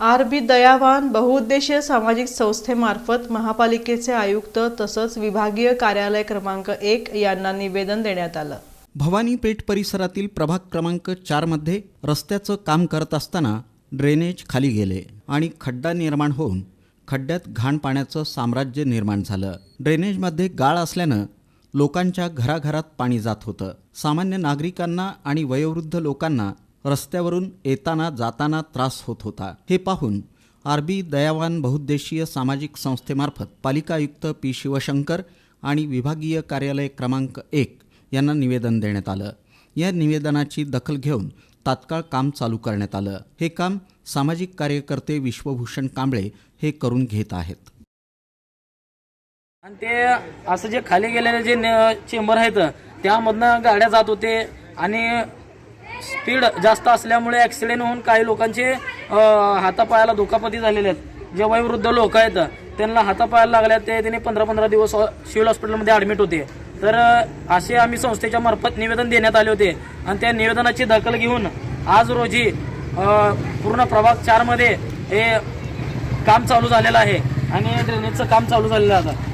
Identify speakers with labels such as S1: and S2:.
S1: RB. दयावान बहुउद्देशीय सामाजिक संस्थेमार्फत महापालिकेचे आयुक्त तसंच विभागीय कार्यालय क्रमांक 1 यांना निवेदन देण्यात आलं।
S2: भवानी पेठ परिसरातील प्रभाग क्रमांक 4 मध्ये रस्त्याचं काम करत असताना ड्रेनेज खाली गेले आणि खड्डा निर्माण होऊन खड्ड्यात घाण पाण्याचं साम्राज्य निर्माण झालं। ड्रेनेजमध्ये गाळ असल्यानं लोकांच्या घराघरात पाणी जात होतं। सामान्य नागरिकांना आणि वयोवृद्ध लोकांना रस्त्यावरून येताना जाताना त्रास होत होता। हे पाहून आर.बी. दयावान बहुउद्देशीय सामाजिक संस्थेमार्फत पालिका आयुक्त पी. शिवशंकर आणि विभागीय कार्यालय क्रमांक 1 यांना निवेदन देण्यात आलं। या निवेदनाची दखल घेऊन तात्काळ काम चालू करण्यात आलं। हे काम सामाजिक कार्यकर्ते विश्वभूषण कांबळे हे करून घेत आहेत।
S3: आणि ते असं जे खाली गेलेले जे चेंबर आहेत त्यामधनं गाड्या जात होते आणि स्पीड जास्त असल्यामुळे ॲक्सिडेंट होऊन काही लोकांचे हातापायाला दुखापती झालेले आहेत। जे वयोवृद्ध लोक आहेत त्यांना हातापायाला लागल्या ते त्यांनी 15-15 दिवस सिव्हिल हॉस्पिटलमध्ये ॲडमिट होते। तर असे आम्ही संस्थेच्या मार्फत निवेदन देण्यात आले होते आणि त्या निवेदनाची दखल घेऊन आज रोजी पूर्ण प्रभाग 4 मध्ये हे काम चालू झालेलं आहे आणि ड्रेनेजचं काम चालू झालेलं आहे।